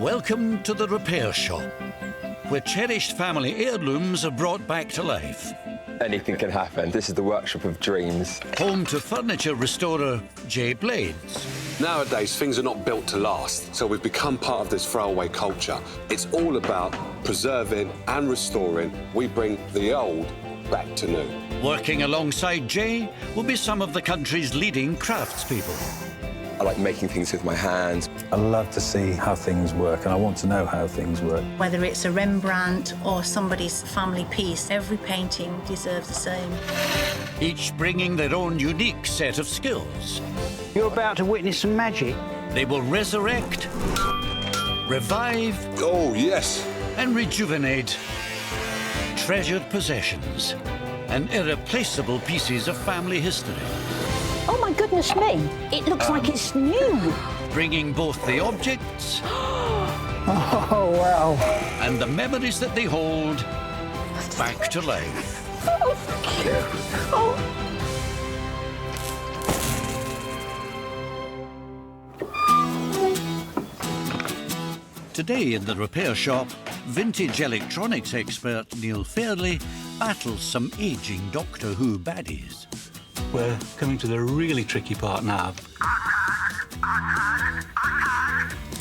Welcome to the repair shop, where cherished family heirlooms are brought back to life. Anything can happen. This is the workshop of dreams. Home to furniture restorer Jay Blades. Nowadays, things are not built to last, so we've become part of this throwaway culture. It's all about preserving and restoring. We bring the old back to new. Working alongside Jay will be some of the country's leading craftspeople. I like making things with my hands. I love to see how things work, and I want to know how things work. Whether it's a Rembrandt or somebody's family piece, every painting deserves the same. Each bringing their own unique set of skills. You're about to witness some magic. They will resurrect, revive, Oh, yes. and rejuvenate treasured possessions and irreplaceable pieces of family history. Oh, my goodness me. It looks like it's new. Bringing both the objects Oh, wow. and the memories that they hold back to life. Today in the repair shop, vintage electronics expert Neil Fairley battles some aging Doctor Who baddies. We're coming to the really tricky part now.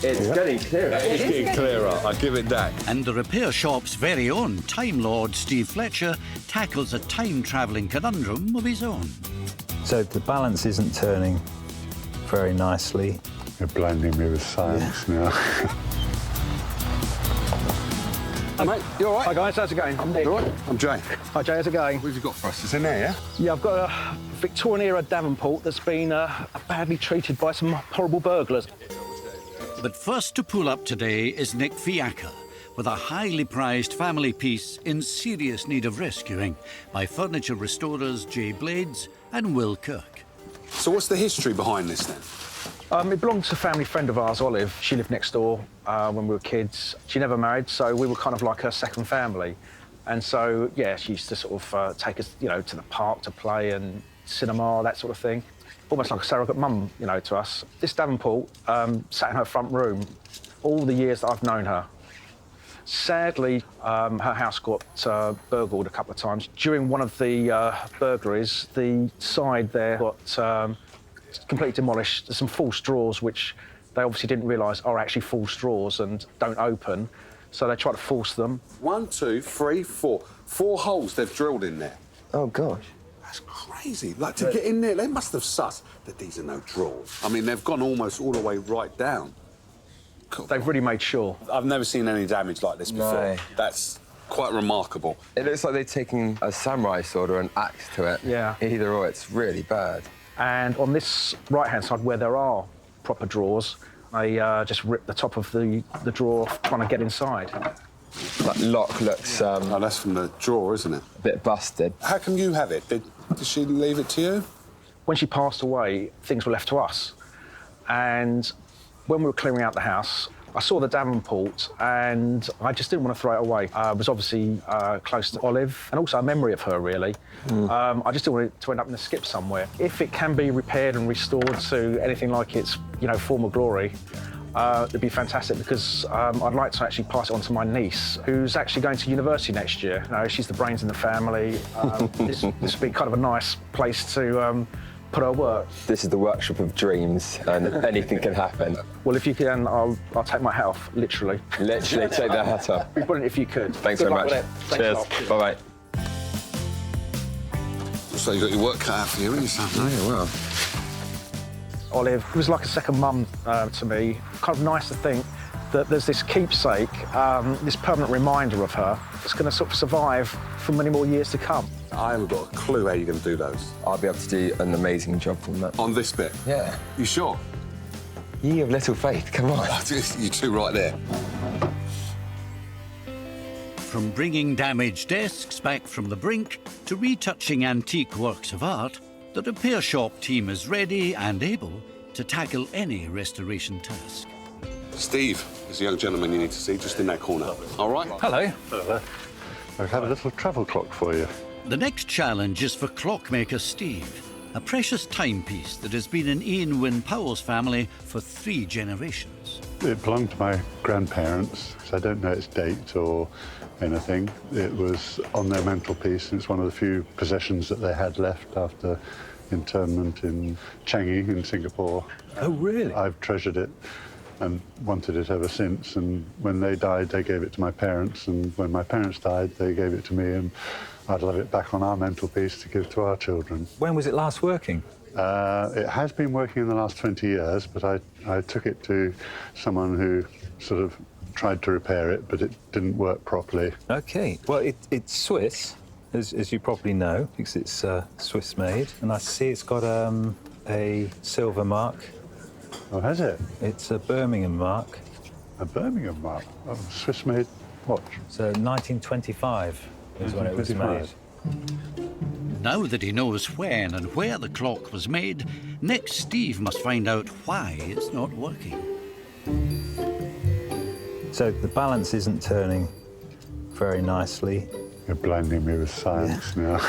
It's getting clearer. It's getting clearer, I give it that. And the repair shop's very own Time Lord Steve Fletcher tackles a time-travelling conundrum of his own. So the balance isn't turning very nicely. You're blinding me with science now. Hi, mate. You all right? Hi, guys. How's it going? I'm Nick. You all right? I'm Jay. Hi, Jay. How's it going? What have you got for us? It's in there, yeah? Yeah, I've got a Victorian-era Davenport that's been badly treated by some horrible burglars. But first to pull up today is Nick Fiacca, with a highly prized family piece in serious need of rescuing by furniture restorers Jay Blades and Will Kirk. So what's the history behind this, then? It belonged to a family friend of ours, Olive. She lived next door when we were kids. She never married, so we were kind of like her second family. And so, yeah, she used to sort of take us, you know, to the park to play and cinema, that sort of thing. Almost like a surrogate mum, you know, to us. This Davenport sat in her front room all the years that I've known her. Sadly, her house got burgled a couple of times. During one of the burglaries, the side there got completely demolished. There's some false drawers, which they obviously didn't realise are actually false drawers and don't open. So they tried to force them. 1, 2, 3, 4. 4 holes they've drilled in there. Oh, gosh. That's crazy. Like, to get in there, they must have sussed that these are no drawers. I mean, they've gone almost all the way right down. Cool. They've really made sure. I've never seen any damage like this before. No. That's quite remarkable. It looks like they've taken a samurai sword or an axe to it. Yeah. Either or, it's really bad. And on this right-hand side, where there are proper drawers, they just ripped the top of the drawer off, trying to get inside. That lock looks Oh, that's from the drawer, isn't it? a bit busted. How come you have it? Did she leave it to you? When she passed away, things were left to us. And when we were clearing out the house, I saw the Davenport and I just didn't want to throw it away. It was obviously close to Olive and also a memory of her, really. I just didn't want it to end up in a skip somewhere. If it can be repaired and restored to anything like its, you know, former glory, it'd be fantastic because I'd like to actually pass it on to my niece, who's actually going to university next year. You know, she's the brains in the family. This would be kind of a nice place to put her work. This is the workshop of dreams, and anything can happen. Well, if you can, I'll take my hat off, literally. Literally, take that hat off. It'd be brilliant if you could. Thanks Good very luck much. with it. Thanks a lot. Cheers. Bye-bye. So you got your work cut out for you, haven't you, son? Oh, wow. Olive was like a second mum to me. Kind of nice to think that there's this keepsake, this permanent reminder of her that's going to sort of survive for many more years to come. I haven't got a clue how you're going to do those. I'll be able to do an amazing job from that. On this bit? Yeah. You sure? You have little faith, come on. You two right there. From bringing damaged desks back from the brink to retouching antique works of art, the repair shop team is ready and able to tackle any restoration task. Steve is the young gentleman you need to see, just in that corner. All right? Hello. Hello. I've had a little travel clock for you. The next challenge is for clockmaker Steve, a precious timepiece that has been in Ian Wynne Powell's family for 3 generations. It belonged to my grandparents, so I don't know its date or anything. It was on their mantelpiece, and it's one of the few possessions that they had left after internment in Changi in Singapore. Oh, really? I've treasured it and wanted it ever since, and when they died, they gave it to my parents, and when my parents died, they gave it to me, and I'd love it back on our mantelpiece to give to our children. When was it last working? It has been working in the last 20 years, but I took it to someone who sort of tried to repair it, but it didn't work properly. OK. Well, it's Swiss, as you probably know, because it's Swiss-made. And I see it's got a silver mark. Oh, has it? It's a Birmingham mark. A Birmingham mark? A Swiss-made watch? So 1925 is when it was made. Now that he knows when and where the clock was made, next Steve must find out why it's not working. So the balance isn't turning very nicely. You're blinding me with science now.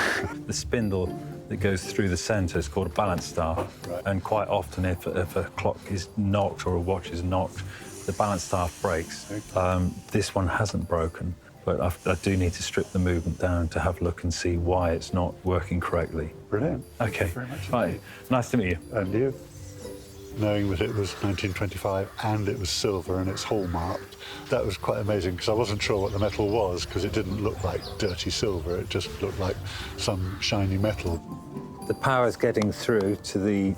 The spindle that goes through the centre is called a balance staff. Right. And quite often, if a clock is knocked or a watch is knocked, the balance staff breaks. Okay. This one hasn't broken, but I do need to strip the movement down to have a look and see why it's not working correctly. Brilliant. OK. Thank you very much. Right. Nice to meet you. And you? Knowing that it was 1925 and it was silver and it's hallmarked, that was quite amazing, because I wasn't sure what the metal was, because it didn't look like dirty silver, it just looked like some shiny metal. The power's getting through to the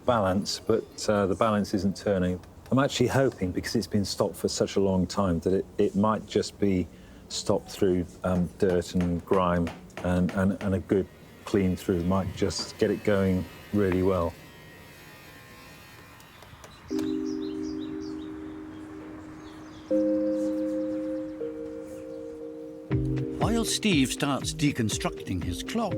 balance, but the balance isn't turning. I'm actually hoping, because it's been stopped for such a long time, that it might just be stopped through dirt and grime, and a good clean through might just get it going really well. While Steve starts deconstructing his clock,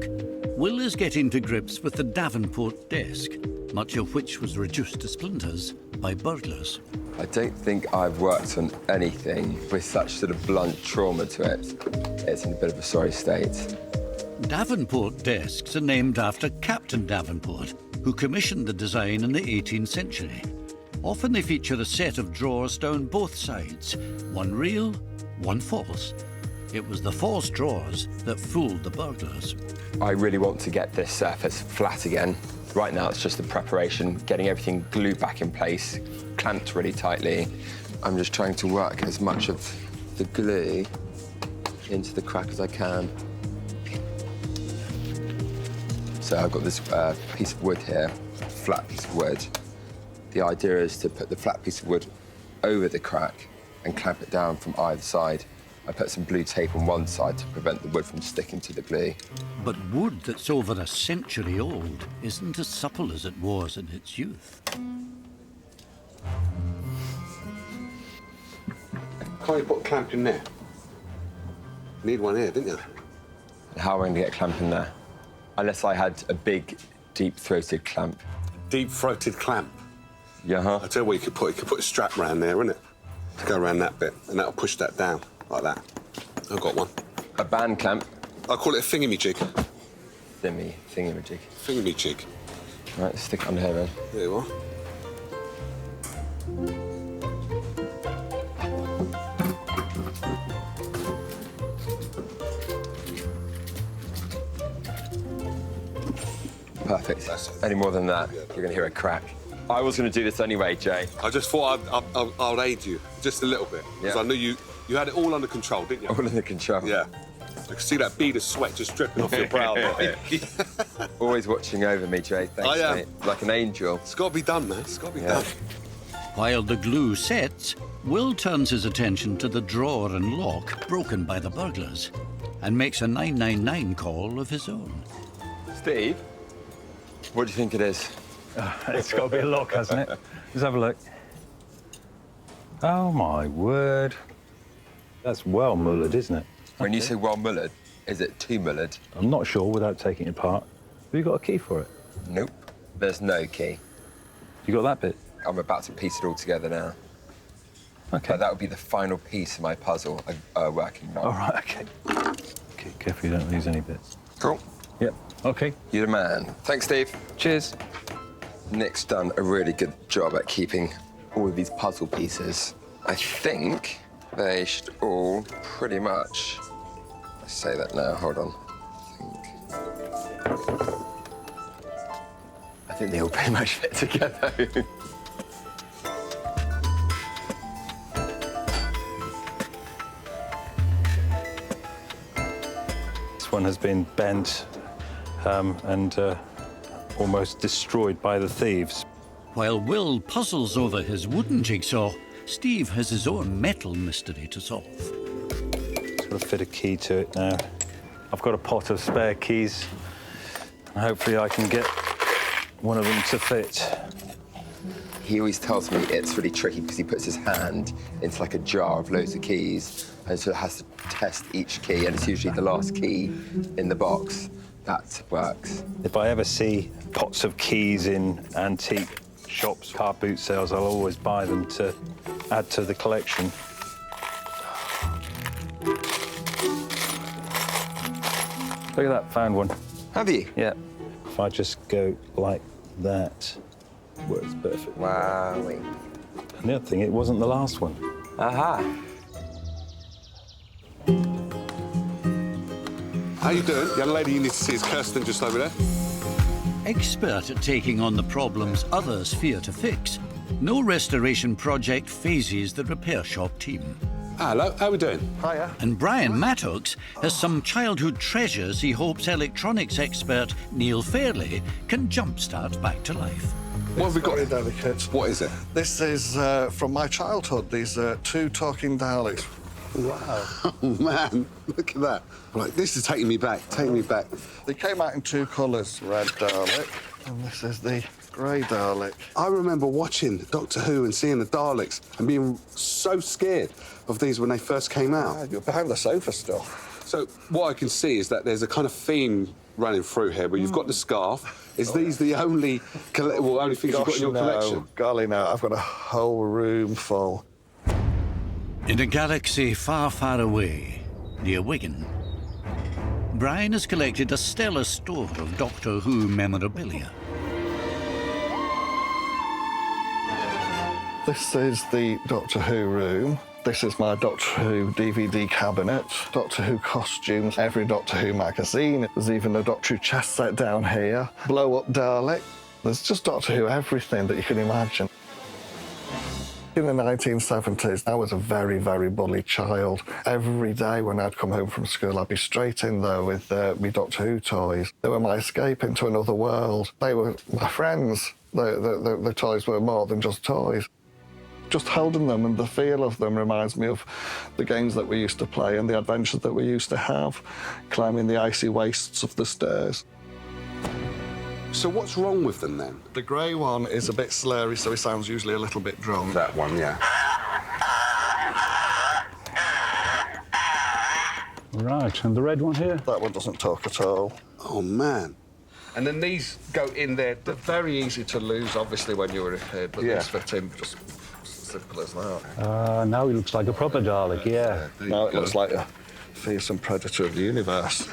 Will is getting to grips with the Davenport desk, much of which was reduced to splinters by burglars. I don't think I've worked on anything with such sort of blunt trauma to it. It's in a bit of a sorry state. Davenport desks are named after Captain Davenport, who commissioned the design in the 18th century. Often they feature a set of drawers down both sides, one real, one false. It was the false drawers that fooled the burglars. I really want to get this surface flat again. Right now, it's just the preparation, getting everything glued back in place, clamped really tightly. I'm just trying to work as much of the glue into the crack as I can. So I've got this piece of wood here, flat piece of wood. The idea is to put the flat piece of wood over the crack and clamp it down from either side. I put some blue tape on one side to prevent the wood from sticking to the glue. But wood that's over a century old isn't as supple as it was in its youth. Can't you put a clamp in there? Need one here, didn't you? How am I going to get a clamp in there? Unless I had a big, deep-throated clamp. Deep-throated clamp. Yeah, huh? I tell you what, you could put a strap round there, innit? To go around that bit, and that'll push that down, like that. I've got one. A band clamp? I call it a thingamajig. Thingamajig. Thingamajig. Right, stick it on here, then. There you are. Perfect. That's it. Any more than that, you're going to hear a crack. I was going to do this anyway, Jay. I just thought I'd aid you, just a little bit. Because Yeah. I knew you had it all under control, didn't you? All under control. Yeah. I can see that bead of sweat just dripping off your brow. Always watching over me, Jay. Thanks, I am. mate. Like an angel. It's got to be done, man. It's got to be Yeah. done. While the glue sets, Will turns his attention to the drawer and lock broken by the burglars and makes a 999 call of his own. Steve, what do you think it is? It's got to be a lock, hasn't it? Let's have a look. Oh, my word. That's well mullered, isn't it? When you say well mullered, is it too mullered? I'm not sure without taking it apart. Have you got a key for it? Nope. There's no key. You got that bit? I'm about to piece it all together now. OK. But that would be the final piece of my puzzle working on. All right, OK. OK, careful you don't lose any bits. Cool. Yep. OK. You're the man. Thanks, Steve. Cheers. Nick's done a really good job at keeping all of these puzzle pieces. I think they should all pretty much... I say that now, hold on. I think they all pretty much fit together. This one has been bent and almost destroyed by the thieves. While Will puzzles over his wooden jigsaw, Steve has his own metal mystery to solve. Just got to fit a key to it now. I've got a pot of spare keys, and hopefully I can get one of them to fit. He always tells me it's really tricky because he puts his hand into like a jar of loads of keys, and so it has to test each key, and it's usually the last key in the box that works. If I ever see pots of keys in antique shops, car boot sales, I'll always buy them to add to the collection. Look at that, found one. Have you? Yeah. If I just go like that, works perfect. Wow. And the other thing, it wasn't the last one. Aha. How you doing? Young lady you need to see is Kirsten just over there. Expert at taking on the problems others fear to fix, no restoration project phases the repair shop team. Hello, how we doing? Hiya. And Brian Mattox has some childhood treasures he hopes electronics expert Neil Fairley can jumpstart back to life. What have we got? Very delicate. What is it? This is from my childhood. These are 2 talking Daleks. Wow. Oh, man, look at that. Right, this is taking me back, They came out in 2 colours, red Dalek, and this is the grey Dalek. I remember watching Doctor Who and seeing the Daleks and being so scared of these when they first came out. You're behind the sofa still. So what I can see is that there's a kind of theme running through here where you've got the scarf. Is these the only only things you've got in your collection? Golly, no, I've got a whole room full. In a galaxy far, far away, near Wigan, Brian has collected a stellar store of Doctor Who memorabilia. This is the Doctor Who room. This is my Doctor Who DVD cabinet, Doctor Who costumes, every Doctor Who magazine. There's even a Doctor Who chess set down here, blow-up Dalek. There's just Doctor Who everything that you can imagine. In the 1970s, I was a very, very bullied child. Every day when I'd come home from school, I'd be straight in there with me Doctor Who toys. They were my escape into another world. They were my friends. The toys were more than just toys. Just holding them and the feel of them reminds me of the games that we used to play and the adventures that we used to have, climbing the icy wastes of the stairs. So what's wrong with them then? The grey one is a bit slurry, so he sounds usually a little bit drunk. That one, yeah. Right, and the red one here? That one doesn't talk at all. Oh, man. And then these go in there. They're very easy to lose, obviously, when you were a kid, but these fit in just simple as that. Now he looks like a proper Dalek, yeah. Now it looks like a fearsome predator of the universe.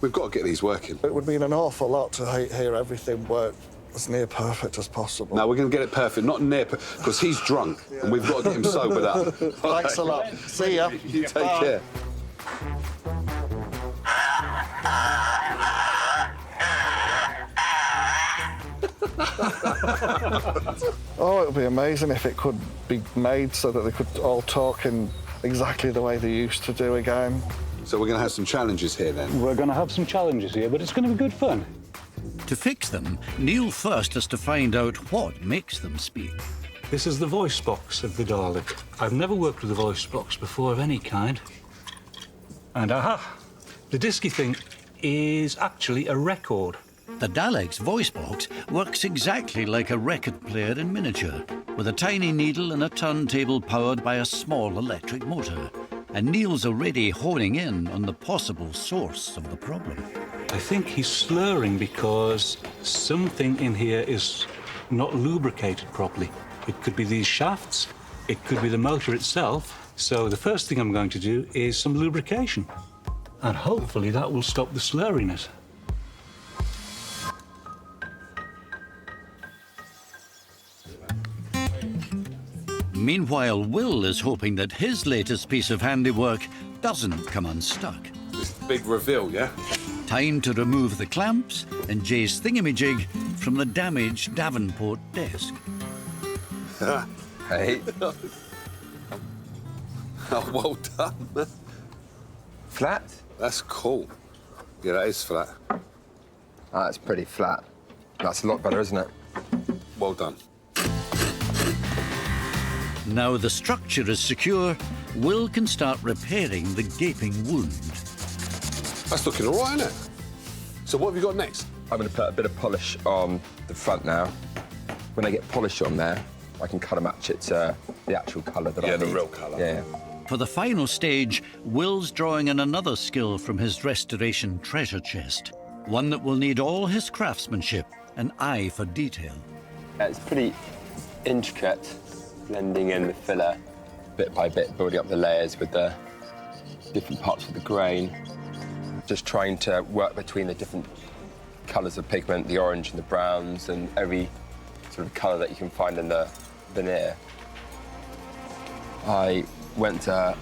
We've got to get these working. It would mean an awful lot to hear everything work as near perfect as possible. No, we're going to get it perfect, not near, because he's drunk, and we've got to get him sobered up. Thanks a lot. See ya. You take care. Oh, it would be amazing if it could be made so that they could all talk in exactly the way they used to do again. So we're going to have some challenges here, then? We're going to have some challenges here, but it's going to be good fun. To fix them, Neil first has to find out what makes them speak. This is the voice box of the Dalek. I've never worked with a voice box before of any kind. And aha! The disky thing is actually a record. The Dalek's voice box works exactly like a record player in miniature, with a tiny needle and a turntable powered by a small electric motor. And Neil's already honing in on the possible source of the problem. I think he's slurring because something in here is not lubricated properly. It could be these shafts, it could be the motor itself. So the first thing I'm going to do is some lubrication. And hopefully that will stop the slurriness. Meanwhile, Will is hoping that his latest piece of handiwork doesn't come unstuck. This big reveal, yeah? Time to remove the clamps and Jay's thingamajig from the damaged Davenport desk. Hey. Oh, well done. Flat? That's cool. Yeah, that is flat. That's pretty flat. That's a lot better, isn't it? Well done. Now the structure is secure, Will can start repairing the gaping wound. That's looking all right, isn't it? So what have you got next? I'm going to put a bit of polish on the front now. When I get polish on there, I can colour match it to the actual colour that I need. Yeah, the real colour. Yeah. For the final stage, Will's drawing in another skill from his restoration treasure chest. One that will need all his craftsmanship and eye for detail. It's pretty intricate, blending in the filler, bit by bit, building up the layers with the different parts of the grain. Just trying to work between the different colours of pigment, the orange and the browns, and every sort of colour that you can find in the veneer. I went to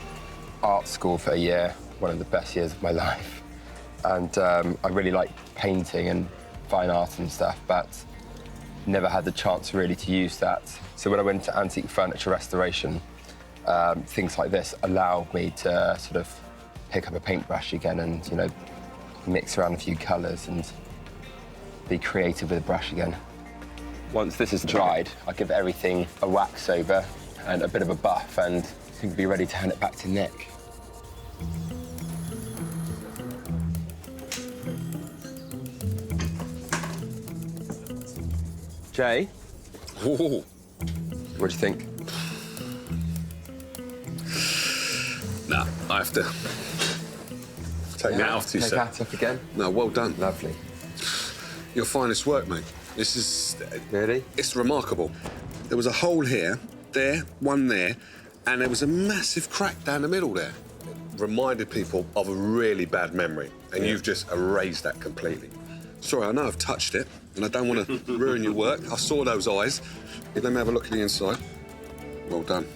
art school for a year, one of the best years of my life. And I really like painting and fine art and stuff, but never had the chance really to use that. So when I went to antique furniture restoration, things like this allowed me to sort of pick up a paintbrush again and, you know, mix around a few colours and be creative with a brush again. Once this is dried, I give everything a wax over and a bit of a buff, and I think be ready to hand it back to Nick. Jay? Ooh. What do you think? Nah, I have to take that off, you Take said. that off again? No, well done. Lovely. Your finest work, mate. This is... Really? It's remarkable. There was a hole here, there, one there, and there was a massive crack down the middle there. It reminded people of a really bad memory, and you've just erased that completely. Sorry, I know I've touched it, and I don't want to ruin your work. I saw those eyes. Let me have a look at the inside. Well done.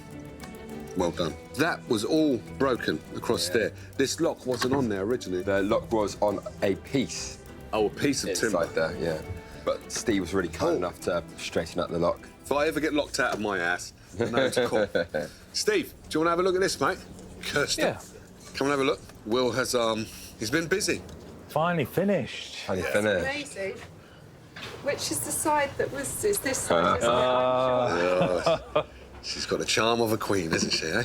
Well done. That was all broken across there. This lock wasn't on there originally. The lock was on a piece. Oh, a piece of timber. Inside there, yeah. But Steve was really kind enough to straighten out the lock. If I ever get locked out of my ass, I know it's cool. Steve, do you want to have a look at this, mate? Kirsten, Yeah. come and have a look. Will has, he's been busy. Finally finished. Finally finished. Amazing. Which is the side that was... Is this side? Isn't it? She's got the charm of a queen, isn't she, eh?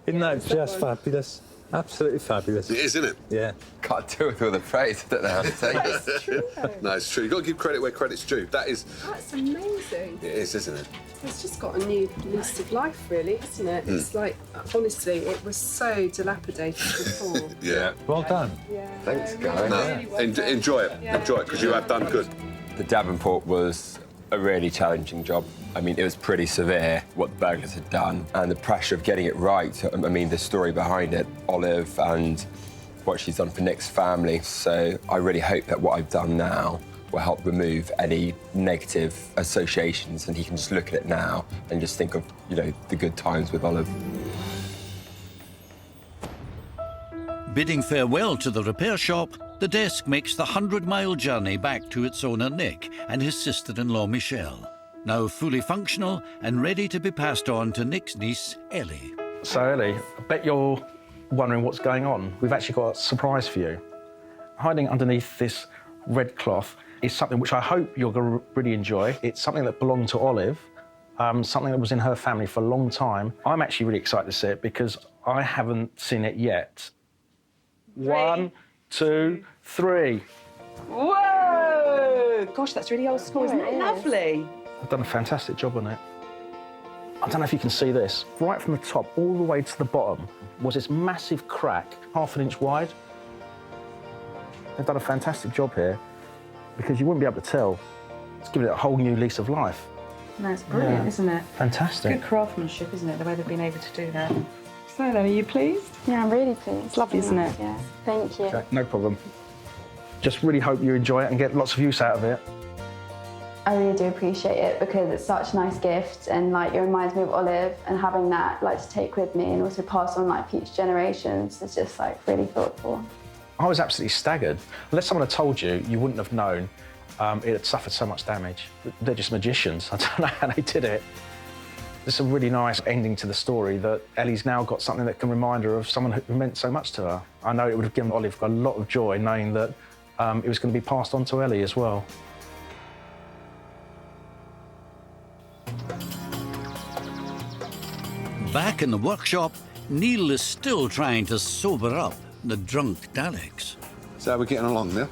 Isn't that just fabulous? Absolutely fabulous. It is, isn't it? Yeah. Can't do it with all the praise. I don't know how to take it. It's true. No, it's true. You've got to give credit where credit's due. That is... That's amazing. It is, isn't it? It's just got a new lease of life, really, isn't it? It's like, honestly, it was so dilapidated before. Yeah. Well done. Yeah. Thanks, no, guys. No, really well done. enjoy it. Yeah. Enjoy it, because you have done good. The Davenport was a really challenging job. I mean, it was pretty severe, what the burglars had done, and the pressure of getting it right. I mean, the story behind it, Olive, and what she's done for Nick's family. So I really hope that what I've done now will help remove any negative associations, and he can just look at it now and just think of, you know, the good times with Olive. Bidding farewell to the repair shop, the desk makes the 100-mile journey back to its owner Nick and his sister-in-law Michelle, now fully functional and ready to be passed on to Nick's niece Ellie. So, Ellie, I bet you're wondering what's going on. We've actually got a surprise for you. Hiding underneath this red cloth is something which I hope you're going to really enjoy. It's something that belonged to Olive, something that was in her family for a long time. I'm actually really excited to see it because I haven't seen it yet. 1, 2, 3. Whoa! Gosh, that's really old school, isn't it? Lovely. I've done a fantastic job on it. I don't know if you can see this. Right from the top all the way to the bottom was this massive crack, 1/2 inch wide. They've done a fantastic job here because you wouldn't be able to tell. It's given it a whole new lease of life. That's brilliant, isn't it? Fantastic. Good craftsmanship, isn't it, the way they've been able to do that. So then, are you pleased? Yeah, I'm really pleased. It's lovely, isn't it? Yeah, thank you. Okay, no problem. Just really hope you enjoy it and get lots of use out of it. I really do appreciate it because it's such a nice gift, and like it reminds me of Olive, and having that like to take with me and also pass on like future generations is just like really thoughtful. I was absolutely staggered. Unless someone had told you, you wouldn't have known it had suffered so much damage. They're just magicians. I don't know how they did it. It's a really nice ending to the story that Ellie's now got something that can remind her of someone who meant so much to her. I know it would have given Olive a lot of joy knowing that it was going to be passed on to Ellie as well. Back in the workshop, Neil is still trying to sober up the drunk Daleks. So how are we getting along now?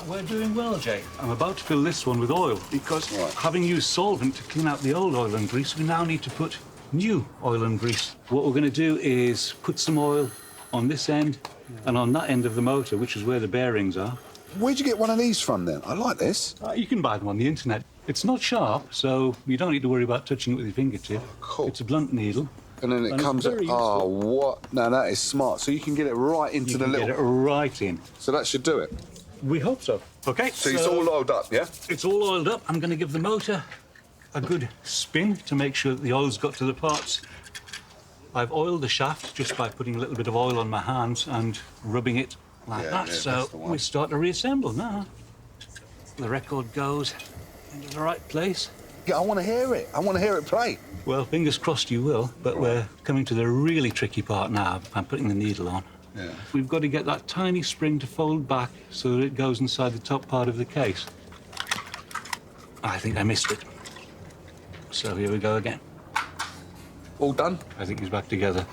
We're doing well, Jay. I'm about to fill this one with oil because having used solvent to clean out the old oil and grease, we now need to put new oil and grease. What we're going to do is put some oil on this end and on that end of the motor, which is where the bearings are. Where'd you get one of these from then? I like this. You can buy them on the internet. It's not sharp, so you don't need to worry about touching it with your fingertip. Cool. It's a blunt needle. And then it comes up. Oh, what? No, that is smart. So you can get it right into the little. Get it right in. So that should do it. We hope so. Okay. So it's all oiled up, yeah? It's all oiled up. I'm going to give the motor a good spin to make sure that the oil's got to the parts. I've oiled the shaft just by putting a little bit of oil on my hands and rubbing it like that. Yeah, so we start to reassemble now. The record goes into the right place. Yeah, I want to hear it. I want to hear it play. Well, fingers crossed you will, but we're coming to the really tricky part now. I'm putting the needle on. Yeah. We've got to get that tiny spring to fold back so that it goes inside the top part of the case. I think I missed it. So here we go again. All done? I think he's back together.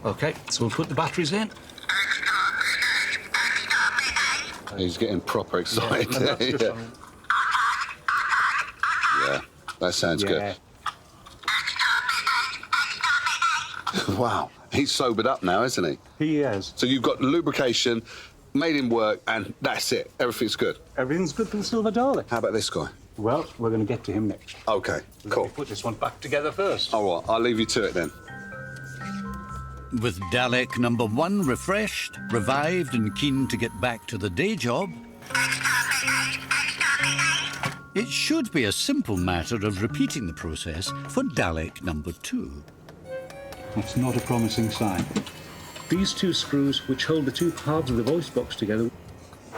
OK, so we'll put the batteries in. He's getting proper excited. Yeah. Yeah, that sounds good. Wow, he's sobered up now, isn't he? He is. So you've got lubrication, made him work, and that's it. Everything's good. Everything's good for the Silver Dalek. How about this guy? Well, we're going to get to him next. OK, cool. Put this one back together first. All right, I'll leave you to it then. With Dalek number 1 refreshed, revived and keen to get back to the day job, it should be a simple matter of repeating the process for Dalek number 2. That's not a promising sign. These two screws, which hold the two halves of the voice box together,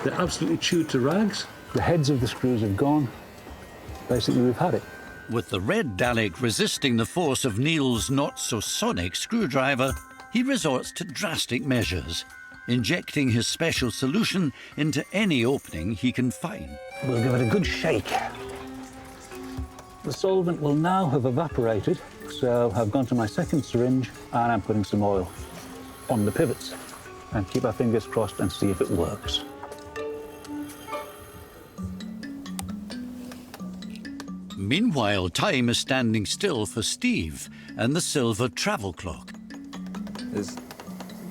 they're absolutely chewed to rags. The heads of the screws have gone. Basically, we've had it. With the red Dalek resisting the force of Neil's not-so-sonic screwdriver, he resorts to drastic measures, injecting his special solution into any opening he can find. We'll give it a good shake. The solvent will now have evaporated, so I've gone to my second syringe and I'm putting some oil on the pivots. And keep our fingers crossed and see if it works. Meanwhile, time is standing still for Steve and the silver travel clock. There's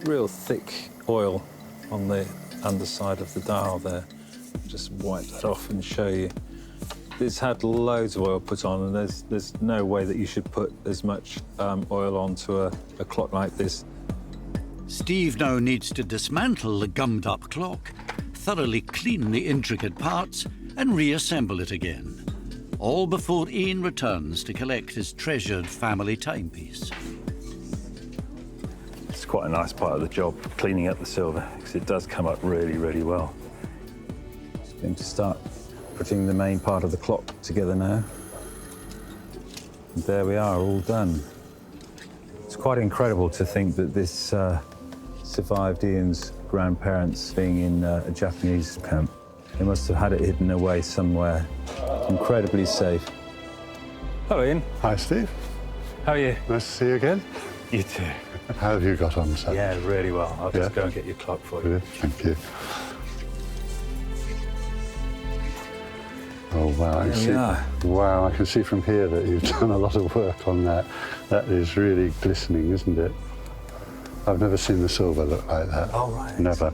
real thick oil on the underside of the dial there. Just wipe that off and show you. It's had loads of oil put on, and there's no way that you should put as much oil onto a clock like this. Steve now needs to dismantle the gummed-up clock, thoroughly clean the intricate parts, and reassemble it again. All before Ian returns to collect his treasured family timepiece. It's quite a nice part of the job, cleaning up the silver, because it does come up really, really well. Just going to start putting the main part of the clock together now. And there we are, all done. It's quite incredible to think that this survived Ian's grandparents being in a Japanese camp. They must have had it hidden away somewhere, incredibly safe. Hello, Ian. Hi, Steve. How are you? Nice to see you again. You too. How have you got on, sir? Yeah, really well. I'll just go and get your clock for you. Good, thank you. Oh, wow. Wow, I can see from here that you've done a lot of work on that. That is really glistening, isn't it? I've never seen the silver look like that. Oh, right. Never.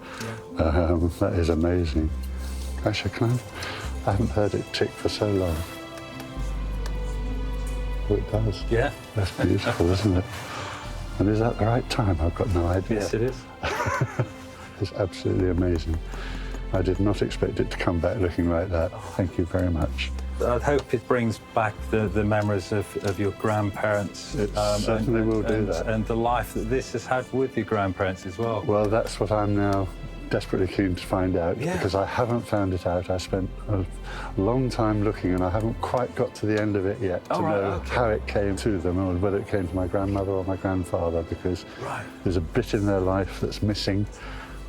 Yeah. That is amazing. Actually, I haven't heard it tick for so long. Oh, it does. Yeah. That's beautiful, isn't it? And is that the right time? I've got no idea. Yes, it is. It's absolutely amazing. I did not expect it to come back looking like that. Thank you very much. I hope it brings back the memories of your grandparents. It certainly will do that. And the life that this has had with your grandparents as well. Well, that's what I'm now desperately keen to find out, because I haven't found it out. I spent a long time looking and I haven't quite got to the end of it yet to know how it came to them, or whether it came to my grandmother or my grandfather, because there's a bit in their life that's missing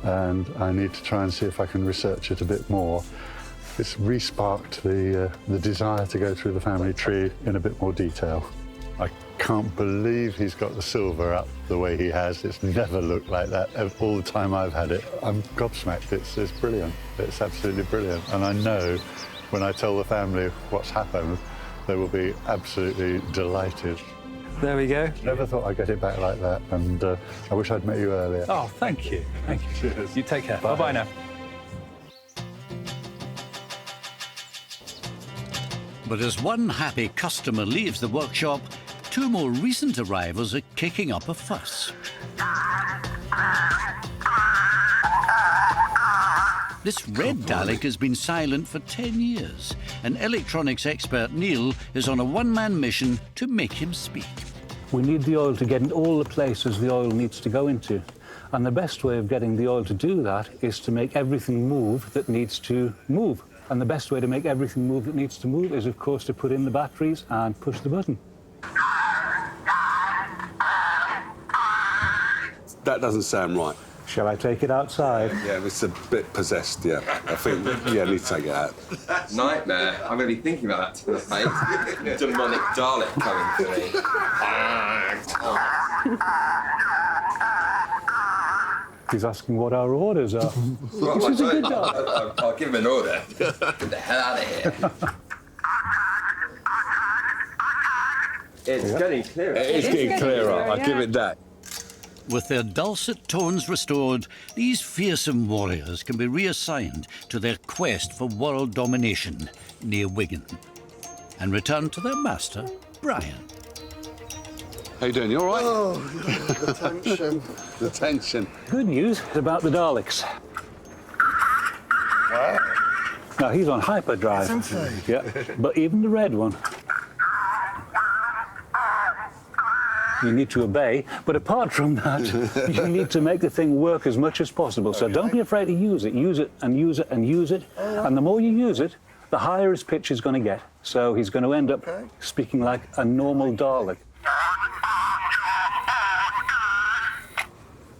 and I need to try and see if I can research it a bit more. It's re-sparked the desire to go through the family tree in a bit more detail. I can't believe he's got the silver up the way he has. It's never looked like that all the time I've had it. I'm gobsmacked. It's brilliant. It's absolutely brilliant. And I know when I tell the family what's happened, they will be absolutely delighted. There we go. Never thought I'd get it back like that, and I wish I'd met you earlier. Oh, thank you. Thank you. Cheers. You take care. Bye-bye now. But as one happy customer leaves the workshop, two more recent arrivals are kicking up a fuss. This red Dalek has been silent for 10 years, and electronics expert Neil is on a one-man mission to make him speak. We need the oil to get in all the places the oil needs to go into. And the best way of getting the oil to do that is to make everything move that needs to move. And the best way to make everything move that needs to move is, of course, to put in the batteries and push the button. That doesn't sound right. Shall I take it outside? Yeah, it's a bit possessed, yeah. I think, yeah, I need to take it out. Nightmare. I'm going to be thinking about that tonight, mate. Demonic Dalek coming for me. He's asking what our orders are. This is a good Dalek. I'll give him an order. Get the hell out of here. It's getting clearer. It is getting clearer. I'll give it that. With their dulcet tones restored, these fearsome warriors can be reassigned to their quest for world domination near Wigan and return to their master, Brian. How you doing? You all right? Oh, the tension. The tension. Good news about the Daleks. Wow. Now, he's on hyperdrive. Isn't he? Yeah, but even the red one, you need to obey. But apart from that, you need to make the thing work as much as possible. So don't be afraid to use it. Use it and use it and use it. And the more you use it, the higher his pitch is going to get. So he's going to end up speaking like a normal Dalek.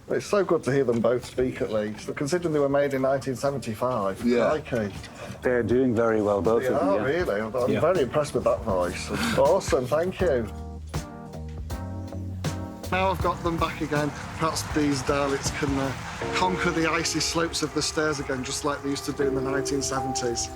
It's so good to hear them both speak, at least. Considering they were made in 1975. Yeah. Crikey. They're doing very well, both of them. Oh, really? I'm very impressed with that voice. Awesome, thank you. Now I've got them back again, perhaps these Daleks can conquer the icy slopes of the stairs again, just like they used to do in the 1970s.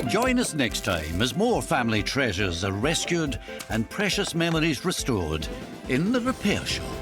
Join us next time as more family treasures are rescued and precious memories restored in the repair shop.